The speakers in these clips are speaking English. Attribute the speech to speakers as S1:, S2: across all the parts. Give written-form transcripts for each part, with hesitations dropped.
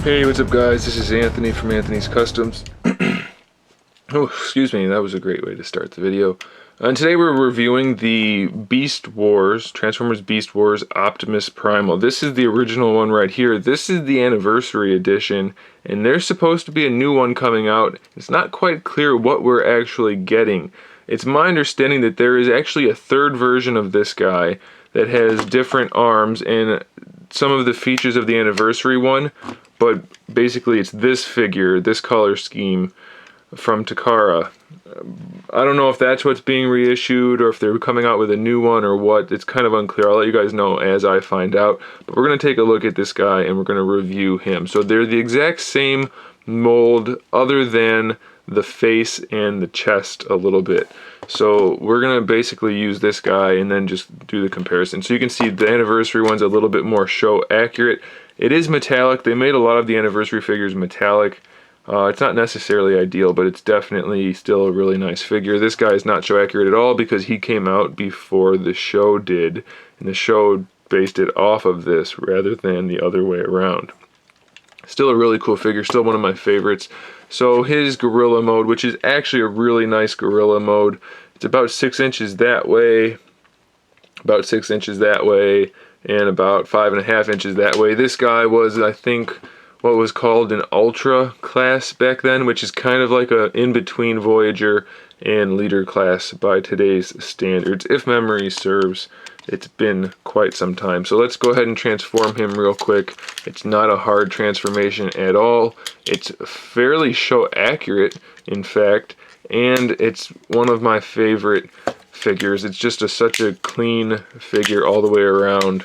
S1: Hey, what's up guys? This is Anthony from Anthony's Customs. Oh, excuse me, that was a great way to start the video. And today we're reviewing the Beast Wars, Transformers Beast Wars Optimus Primal. This is the original one right here. This is the anniversary edition, and there's supposed to be a new one coming out. It's not quite clear what we're actually getting. It's my understanding that there is actually a third version of this guy that has different arms and some of the features of the anniversary one, but basically it's this figure, this color scheme from Takara. I don't know if that's what's being reissued or if they're coming out with a new one or what. It's kind of unclear. I'll let you guys know as I find out. But we're going to take a look at this guy and we're going to review him. So they're the exact same mold other than the face and the chest a little bit. So we're going to basically use this guy and then just do the comparison. So you can see the anniversary one's a little bit more show accurate. It is metallic. They made a lot of the anniversary figures metallic. It's not necessarily ideal, but it's definitely still a really nice figure. This guy is not show accurate at all because he came out before the show did, and the show based it off of this rather than the other way around. Still a really cool figure, still one of my favorites. So his gorilla mode, which is actually a really nice gorilla mode, it's about 6 inches that way, about 6 inches that way, and about 5.5 inches that way. This guy was, I think, what was called an Ultra class back then, which is kind of like a in-between Voyager and Leader class by today's standards. If memory serves, it's been quite some time. So let's go ahead and transform him real quick. It's not a hard transformation at all. It's fairly show accurate, in fact, and it's one of my favorite figures. It's just such a clean figure all the way around.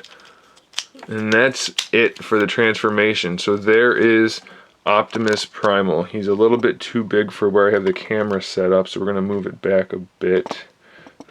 S1: And that's it for the transformation. So there is Optimus Primal. He's a little bit too big for where I have the camera set up, so we're going to move it back a bit.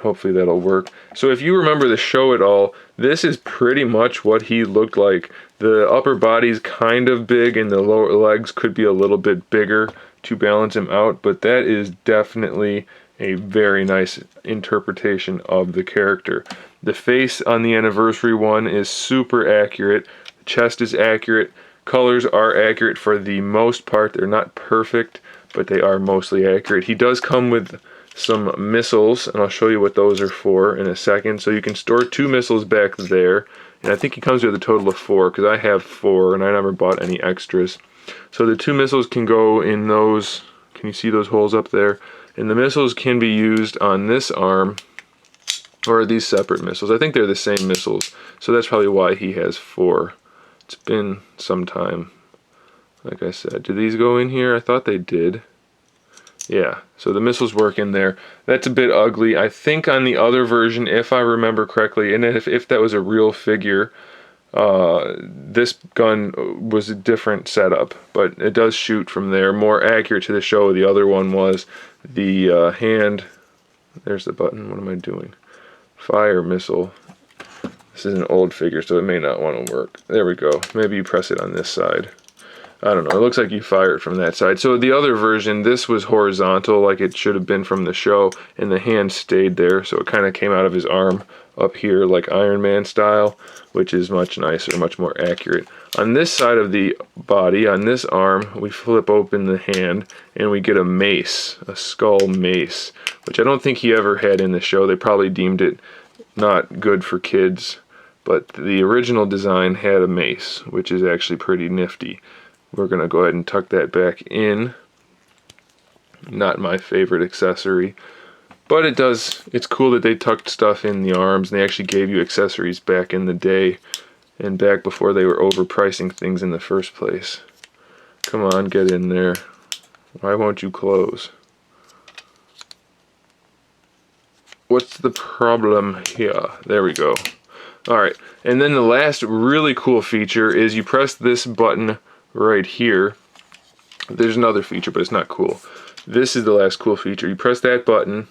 S1: Hopefully that'll work. So if you remember the show at all, this is pretty much what he looked like. The upper body's kind of big and the lower legs could be a little bit bigger to balance him out, but that is definitely a very nice interpretation of the character. The face on the anniversary one is super accurate. The chest is accurate. Colors are accurate for the most part. They're not perfect, but they are mostly accurate. He does come with some missiles, and I'll show you what those are for in a second. So you can store 2 missiles back there, and I think he comes with a total of 4 because I have 4 and I never bought any extras. So the 2 missiles can go in those, can you see those holes up there? And the missiles can be used on this arm, or are these separate missiles? I think they're the same missiles, so that's probably why he has 4. It's been some time, like I said. Did these go in here? I thought they did. Yeah, so the missiles work in there. That's a bit ugly. I think on the other version, if I remember correctly, and if that was a real figure, this gun was a different setup, but it does shoot from there. More accurate to the show. The other one was the hand. There's the button. What am I doing? Fire missile. This is an old figure, so it may not want to work. There we go. Maybe you press it on this side. I don't know. It looks like you fire it from that side. So the other version, this was horizontal like it should have been from the show, and the hand stayed there, so it kind of came out of his arm up here like Iron Man style, which is much nicer, much more accurate. On this side of the body, on this arm, we flip open the hand and we get a mace, a skull mace, which I don't think he ever had in the show. They probably deemed it not good for kids, but the original design had a mace, which is actually pretty nifty. We're going to go ahead and tuck that back in. Not my favorite accessory, but it's cool that they tucked stuff in the arms, and they actually gave you accessories back in the day, and back before they were overpricing things in the first place. Come on, get in there. Why won't you close? What's the problem here? There we go. Alright, and then the last really cool feature is you press this button right here. There's another feature, but it's not cool. This is the last cool feature. You press that button,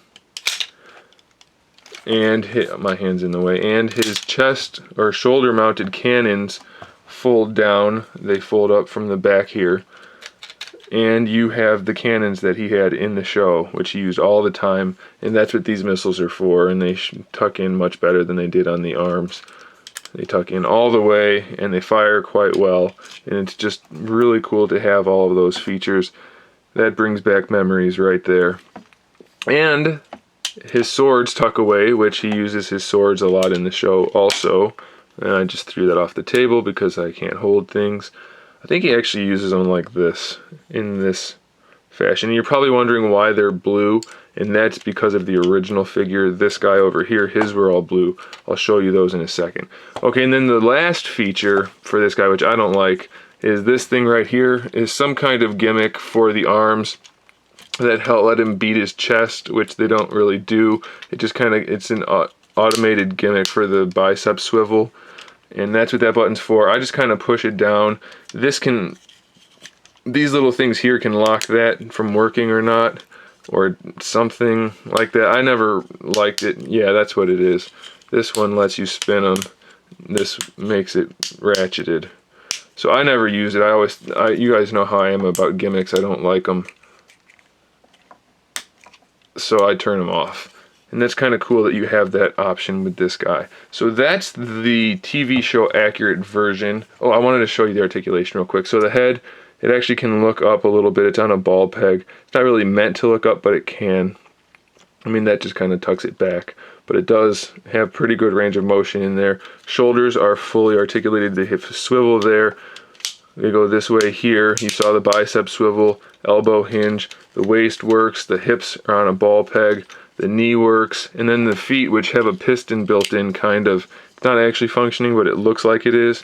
S1: and my hand's in the way, and his chest or shoulder mounted cannons fold down. They fold up from the back here, and you have the cannons that he had in the show, which he used all the time, and that's what these missiles are for, and they tuck in much better than they did on the arms. They tuck in all the way and they fire quite well, and it's just really cool to have all of those features. That brings back memories right there. And his swords tuck away, which he uses his swords a lot in the show also. And I just threw that off the table because I can't hold things. I think he actually uses them like this, in this fashion. You're probably wondering why they're blue, and that's because of the original figure. This guy over here, his were all blue. I'll show you those in a second. Okay, and then the last feature for this guy, which I don't like, is this thing right here, is some kind of gimmick for the arms that let him beat his chest, which they don't really do. It just kind of, it's an automated gimmick for the bicep swivel, and that's what that button's for. I just kind of push it down. These little things here can lock that from working or not, or something like that. I never liked it. Yeah, that's what it is. This one lets you spin them. This makes it ratcheted. So I never use it. You guys know how I am about gimmicks. I don't like them. So I turn them off. And that's kind of cool that you have that option with this guy. So that's the TV show accurate version. Oh, I wanted to show you the articulation real quick. So the head, it actually can look up a little bit. It's on a ball peg. It's not really meant to look up, but it can. I mean, that just kind of tucks it back. But it does have pretty good range of motion in there. Shoulders are fully articulated. The hips swivel there. They go this way here. You saw the bicep swivel, elbow hinge. The waist works. The hips are on a ball peg. The knee works. And then the feet, which have a piston built in, kind of. It's not actually functioning, but it looks like it is.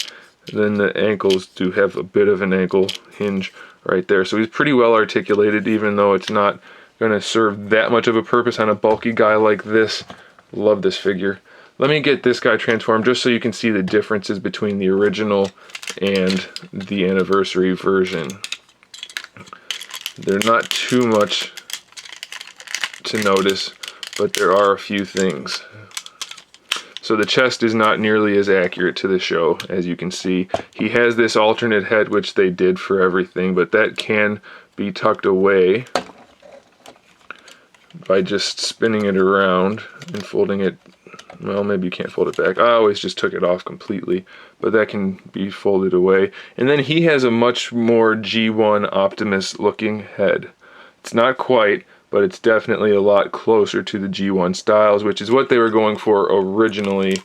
S1: And then the ankles do have a bit of an ankle hinge right there. So he's pretty well articulated, even though it's not going to serve that much of a purpose on a bulky guy like this. Love this figure. Let me get this guy transformed just so you can see the differences between the original and the anniversary version. They're not too much to notice, but there are a few things. So the chest is not nearly as accurate to the show, as you can see. He has this alternate head, which they did for everything, but that can be tucked away by just spinning it around and folding it. Well, maybe you can't fold it back. I always just took it off completely, but that can be folded away. And then he has a much more G1 Optimus looking head. It's not quite, but it's definitely a lot closer to the G1 styles, which is what they were going for originally,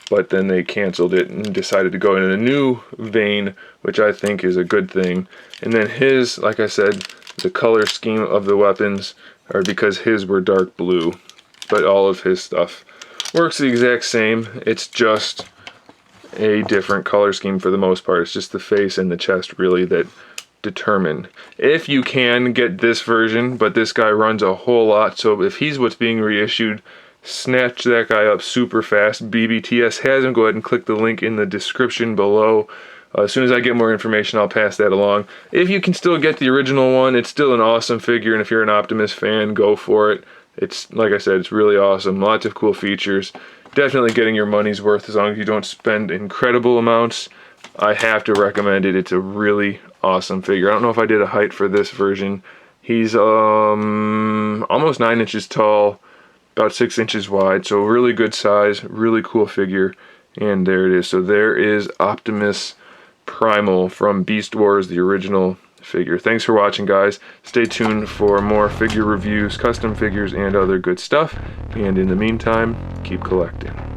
S1: but then they canceled it and decided to go in a new vein, which I think is a good thing. And then his, like I said, the color scheme of the weapons are because his were dark blue, but all of his stuff works the exact same. It's just a different color scheme for the most part. It's just the face and the chest really that determine. If you can get this version, but this guy runs a whole lot, so if he's what's being reissued, snatch that guy up super fast. BBTS has him. Go ahead and click the link in the description below. As soon as I get more information, I'll pass that along. If you can still get the original one, it's still an awesome figure, and if you're an Optimus fan, go for it. It's, like I said, it's really awesome. Lots of cool features. Definitely getting your money's worth as long as you don't spend incredible amounts. I have to recommend it. It's a really awesome figure. I don't know if I did a height for this version. He's almost 9 inches tall, about 6 inches wide, so really good size, really cool figure. And there it is. So there is Optimus Primal from Beast Wars, the original figure. Thanks for watching, guys. Stay tuned for more figure reviews, custom figures, and other good stuff. And in the meantime, keep collecting.